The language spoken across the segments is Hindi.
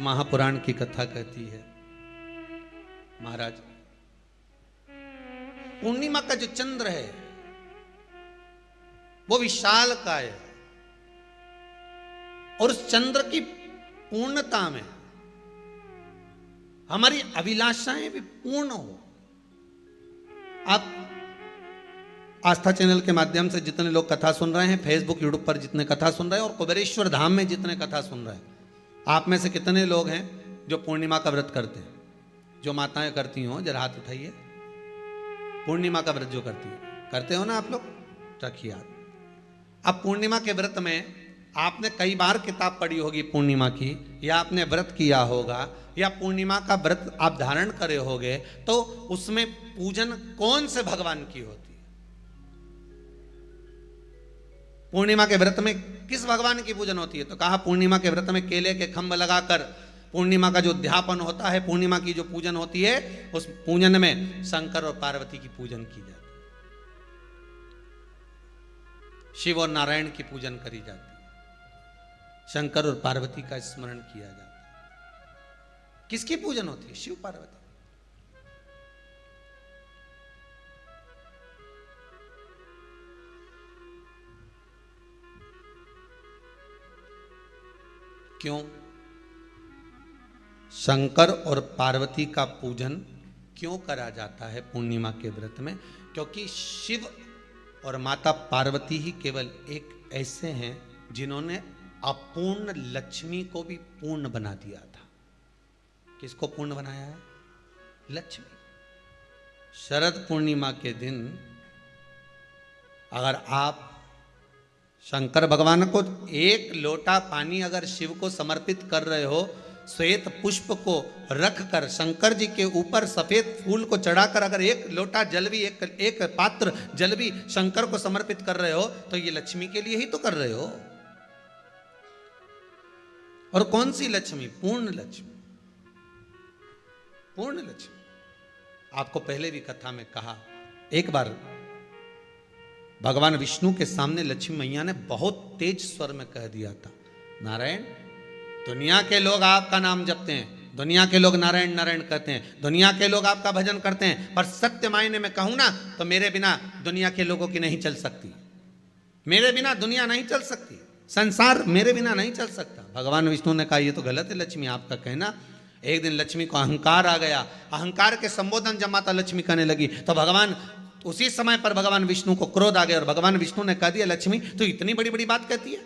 महापुराण की कथा कहती है, महाराज पूर्णिमा का जो चंद्र है वो विशाल का है और उस चंद्र की पूर्णता में हमारी अभिलाषाएं भी पूर्ण हो। आप आस्था चैनल के माध्यम से जितने लोग कथा सुन रहे हैं, फेसबुक यूट्यूब पर जितने कथा सुन रहे हैं और कुबेरेश्वर धाम में जितने कथा सुन रहे हैं, आप में से कितने लोग हैं जो पूर्णिमा का व्रत करते हैं? जो माताएं करती हो जरा हाथ उठाइए। पूर्णिमा का व्रत जो करती है, करते हो ना आप लोग? रखिए हाथ। अब पूर्णिमा के व्रत में आपने कई बार किताब पढ़ी होगी पूर्णिमा की, या आपने व्रत किया होगा, या पूर्णिमा का व्रत आप धारण करे होगे, तो उसमें पूजन कौन से भगवान की होती है? पूर्णिमा के व्रत में किस भगवान की पूजन होती है? तो कहा पूर्णिमा के व्रत में केले के खंभ लगाकर पूर्णिमा का जो अध्यापन होता है, पूर्णिमा की जो पूजन होती है, उस पूजन में शंकर और पार्वती की पूजन की जाती है, शिव और नारायण की पूजन करी जाती है, शंकर और पार्वती का स्मरण किया जाता है। किसकी पूजन होती है? शिव पार्वती। क्यों शंकर और पार्वती का पूजन क्यों करा जाता है पूर्णिमा के व्रत में? क्योंकि शिव और माता पार्वती ही केवल एक ऐसे हैं जिन्होंने अपूर्ण लक्ष्मी को भी पूर्ण बना दिया था। किसको पूर्ण बनाया है? लक्ष्मी। शरद पूर्णिमा के दिन अगर आप शंकर भगवान को एक लोटा पानी अगर शिव को समर्पित कर रहे हो, श्वेत पुष्प को रखकर शंकर जी के ऊपर सफेद फूल को चढ़ाकर अगर एक लोटा जल भी, एक पात्र जल भी शंकर को समर्पित कर रहे हो, तो ये लक्ष्मी के लिए ही तो कर रहे हो। और कौन सी लक्ष्मी? पूर्ण लक्ष्मी। पूर्ण लक्ष्मी। आपको पहले भी कथा में कहा, एक बार भगवान विष्णु के सामने लक्ष्मी मैया ने बहुत तेज स्वर में कह दिया था, नारायण, दुनिया के लोग आपका नाम जपते हैं, दुनिया के लोग नारायण नारायण कहते हैं, दुनिया के लोग आपका भजन करते हैं, पर सत्य मायने में कहूं ना तो मेरे बिना दुनिया के लोगों की नहीं चल सकती। मेरे बिना दुनिया नहीं चल सकती, संसार मेरे बिना नहीं चल सकता। भगवान विष्णु ने कहा, ये तो गलत है लक्ष्मी आपका कहना। एक दिन लक्ष्मी को अहंकार आ गया। अहंकार के संबोधन जब माता लक्ष्मी करने लगी तो भगवान, उसी समय पर भगवान विष्णु को क्रोध आ गया और भगवान विष्णु ने कह दिया, लक्ष्मी तू इतनी बड़ी बड़ी बात कहती है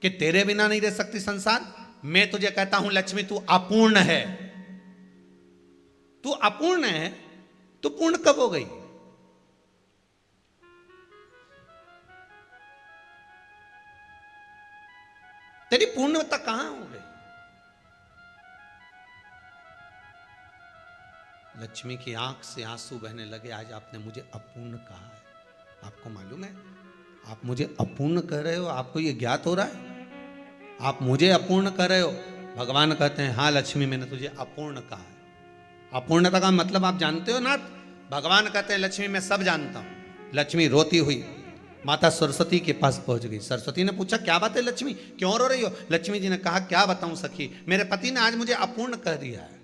कि तेरे बिना नहीं रह सकती संसार। मैं तुझे कहता हूं लक्ष्मी, तू अपूर्ण है। तू अपूर्ण है, तू पूर्ण कब हो गई? तेरी पूर्णता कहां हो गई? लक्ष्मी की आंख से आंसू बहने लगे। आज आपने मुझे अपूर्ण कहा है। आपको मालूम है आप मुझे अपूर्ण कह रहे हो? आपको यह ज्ञात हो रहा है आप मुझे अपूर्ण कह रहे हो? भगवान कहते हैं, हाँ लक्ष्मी, मैंने तुझे अपूर्ण कहा है। अपूर्णता का मतलब आप जानते हो ना? भगवान कहते हैं, लक्ष्मी मैं सब जानता हूं। लक्ष्मी रोती हुई माता सरस्वती के पास पहुंच गई। सरस्वती ने पूछा, क्या बात है लक्ष्मी, क्यों रो रही हो? लक्ष्मी जी ने कहा, क्या बताऊं सखी, मेरे पति ने आज मुझे अपूर्ण कह दिया है।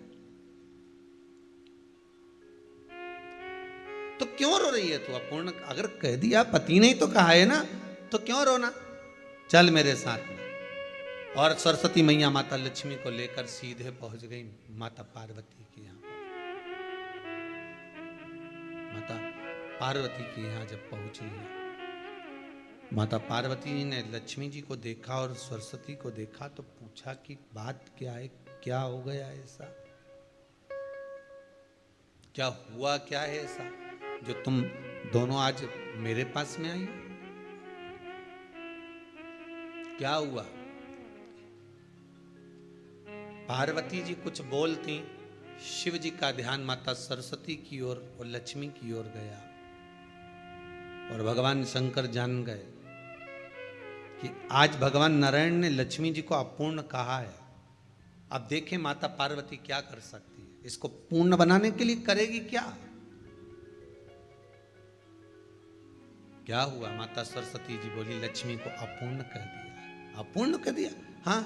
तो क्यों रो रही है तू? अपूर्ण अगर कह दिया, पति ने ही तो कहा है ना, तो क्यों रोना? चल मेरे साथ में। और सरस्वती मैया माता लक्ष्मी को लेकर सीधे पहुंच गई माता पार्वती के यहां। माता पार्वती के यहां जब पहुंची है, माता पार्वती ने लक्ष्मी जी को देखा और सरस्वती को देखा तो पूछा कि बात क्या है, क्या हो गया ऐसा, क्या हुआ, क्या है ऐसा जो तुम दोनों आज मेरे पास में आई? क्या हुआ? पार्वती जी कुछ बोलती, शिव जी का ध्यान माता सरस्वती की ओर और लक्ष्मी की ओर गया और भगवान शंकर जान गए कि आज भगवान नारायण ने लक्ष्मी जी को अपूर्ण कहा है। अब देखें माता पार्वती क्या कर सकती है, इसको पूर्ण बनाने के लिए करेगी क्या? क्या हुआ? माता सरस्वती जी बोली, लक्ष्मी को अपूर्ण कह दिया। अपूर्ण कह दिया? हाँ,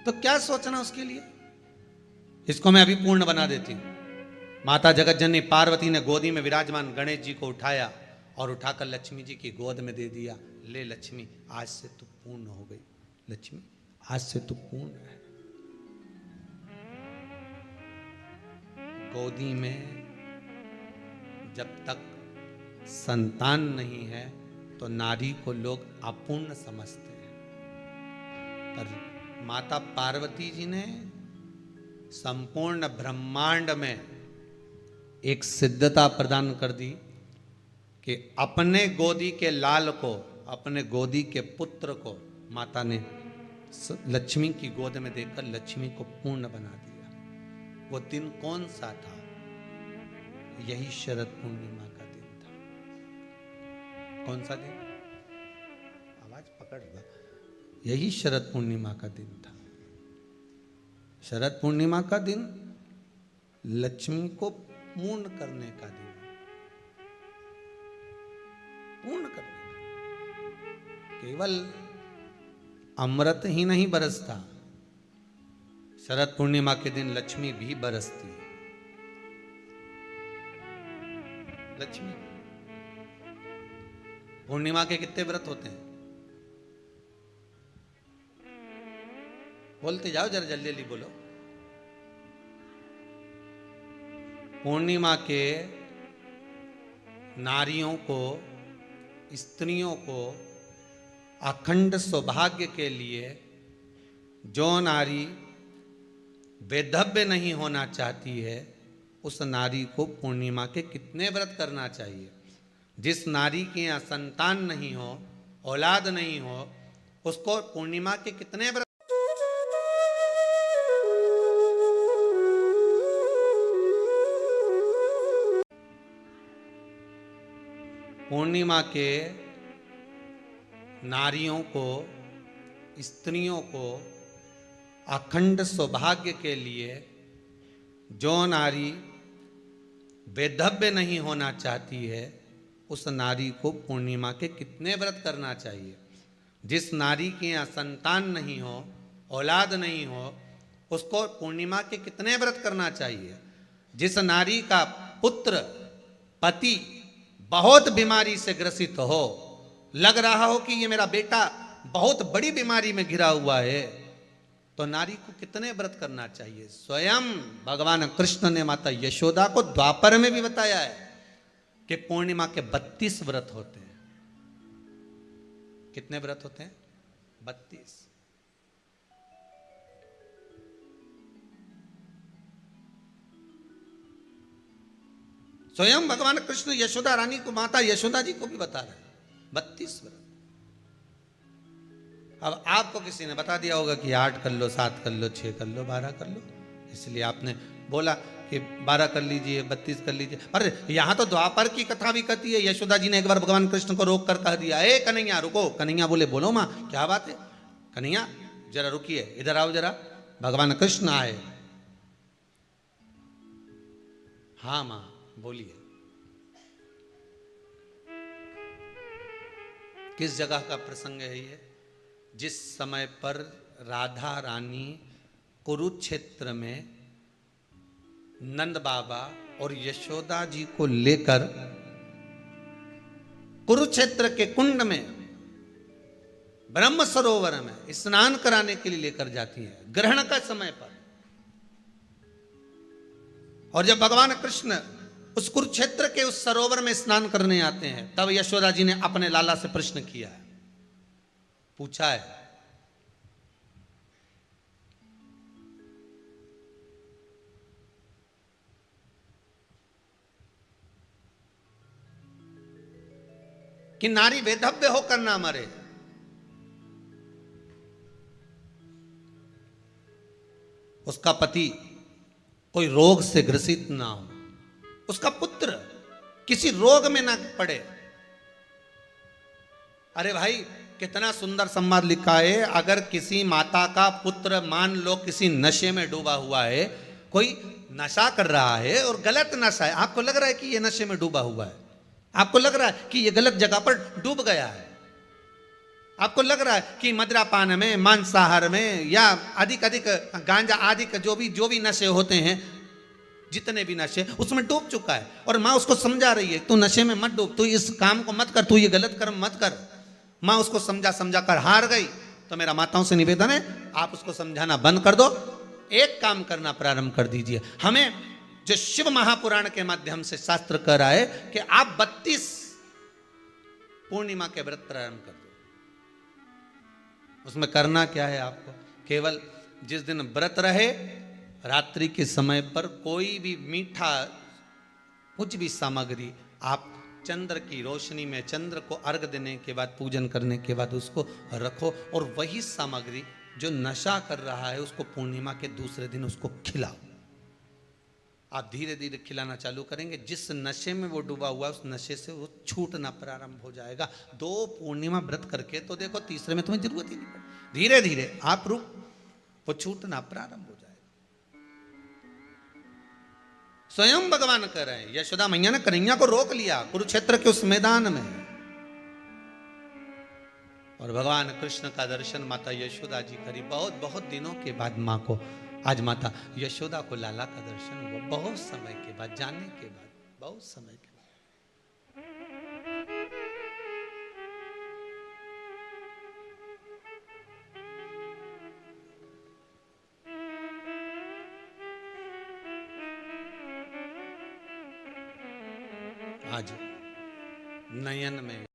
तो क्या सोचना उसके लिए? इसको मैं अभी पूर्ण बना देती हूं। माता जगतजननी पार्वती ने गोदी में विराजमान गणेश जी को उठाया और उठाकर लक्ष्मी जी की गोद में दे दिया। ले लक्ष्मी, आज से तू पूर्ण हो गई। लक्ष्मी, आज से तू पूर्ण है। गोदी में जब तक संतान नहीं है तो नारी को लोग अपूर्ण समझते हैं, पर माता पार्वती जी ने संपूर्ण ब्रह्मांड में एक सिद्धता प्रदान कर दी कि अपने गोदी के लाल को, अपने गोदी के पुत्र को माता ने लक्ष्मी की गोद में देकर लक्ष्मी को पूर्ण बना दिया। वो दिन कौन सा था? यही शरद पूर्णिमा का दिन था। कौन सा दिन? आवाज पकड़ लो। यही शरद पूर्णिमा का दिन था। शरद पूर्णिमा का दिन लक्ष्मी को पूर्ण करने का दिन, पूर्ण करने का। केवल अमृत ही नहीं बरसता, शरद पूर्णिमा के दिन लक्ष्मी भी बरसती है। लक्ष्मी पूर्णिमा के कितने व्रत होते हैं? बोलते जाओ, जरा जल्दी जल्दी बोलो। पूर्णिमा के नारियों को, स्त्रियों को अखंड सौभाग्य के लिए, जो नारी वैधव्य नहीं होना चाहती है, उस नारी को पूर्णिमा के कितने व्रत करना चाहिए? जिस नारी के यहाँ संतान नहीं हो, औलाद नहीं हो, उसको पूर्णिमा के कितने व्रत? पूर्णिमा के नारियों को, स्त्रियों को अखंड सौभाग्य के लिए, जो नारी वैधव्य नहीं होना चाहती है, उस नारी को पूर्णिमा के कितने व्रत करना चाहिए? जिस नारी के यहाँ संतान नहीं हो, औलाद नहीं हो, उसको पूर्णिमा के कितने व्रत करना चाहिए? जिस नारी का पुत्र, पति बहुत बीमारी से ग्रसित हो, लग रहा हो कि ये मेरा बेटा बहुत बड़ी बीमारी में घिरा हुआ है, तो नारी को कितने व्रत करना चाहिए? स्वयं भगवान कृष्ण ने माता यशोदा को द्वापर में भी बताया है कि पूर्णिमा के 32 व्रत होते हैं। कितने व्रत होते हैं? 32। स्वयं भगवान कृष्ण यशोदा रानी को, माता यशोदा जी को भी बता रहे हैं 32 व्रत। अब आपको किसी ने बता दिया होगा कि 8 कर लो, 7 कर लो, 6 कर लो, 12 कर लो, इसलिए आपने बोला कि 12 कर लीजिए, 32 कर लीजिए। अरे यहां तो द्वापर की कथा भी कहती है। यशोदा जी ने एक बार भगवान कृष्ण को रोक कर कह दिया, ए कन्हैया रुको। कन्हैया बोले, बोलो माँ, क्या बात है? कन्हैया जरा रुकिए, इधर आओ जरा। भगवान कृष्ण आए। हाँ माँ बोलिए। किस जगह का प्रसंग है ये? जिस समय पर राधा रानी कुरुक्षेत्र में नंद बाबा और यशोदा जी को लेकर कुरुक्षेत्र के कुंड में, ब्रह्म सरोवर में स्नान कराने के लिए लेकर जाती है, ग्रहण का समय पर। और जब भगवान कृष्ण उस कुरुक्षेत्र के उस सरोवर में स्नान करने आते हैं, तब यशोदा जी ने अपने लाला से प्रश्न किया है, पूछा है कि नारी वैधव्य होकर ना मरे। उसका पति कोई रोग से ग्रसित ना हो, उसका पुत्र किसी रोग में ना पड़े। अरे भाई कितना सुंदर संवाद लिखा है। अगर किसी माता का पुत्र मान लो किसी नशे में डूबा हुआ है, कोई नशा कर रहा है और गलत नशा है, आपको लग रहा है कि ये नशे में डूबा हुआ है, आपको लग रहा है कि ये गलत जगह पर डूब गया है, आपको लग रहा है कि मदिरापान में, मांसाहार में या अधिक अधिक गांजा आदि का जो भी नशे होते हैं, जितने भी नशे, उसमें डूब चुका है। और माँ उसको समझा रही है, तू नशे में मत डूब, तू इस काम को मत कर, तू ये गलत कर्म मत कर। माँ उसको समझा समझा कर हार गई। तो मेरा माताओं से निवेदन है, आप उसको समझाना बंद कर दो, एक काम करना प्रारंभ कर दीजिए। हमें जो शिव महापुराण के माध्यम से शास्त्र कह रहा है कि आप 32 पूर्णिमा के व्रत प्रारंभ कर दो। उसमें करना क्या है आपको? केवल जिस दिन व्रत रहे, रात्रि के समय पर कोई भी मीठा, कुछ भी सामग्री आप चंद्र की रोशनी में, चंद्र को अर्घ देने के बाद, पूजन करने के बाद उसको रखो, और वही सामग्री जो नशा कर रहा है उसको पूर्णिमा के दूसरे दिन उसको खिलाओ। आप धीरे धीरे खिलाना चालू करेंगे, जिस नशे में वो डूबा हुआ उस नशे से वो छूटना प्रारंभ हो जाएगा। 2 पूर्णिमा व्रत करके तो देखो, तीसरे में तुम्हें जरूरत ही नहीं पड़ेगी। धीरे धीरे आप रुक, वो छूटना प्रारंभ हो जाएगा। स्वयं भगवान कह रहे हैं, यशोदा मैया ने कन्हैया को रोक लिया कुरुक्षेत्र के उस मैदान में, और भगवान कृष्ण का दर्शन माता यशोदा जी करी। बहुत बहुत दिनों के बाद माँ को, आज माता यशोदा को लाला का दर्शन हुआ, बहुत समय के बाद, जाने के बाद, बहुत समय के बाद। आज नयन में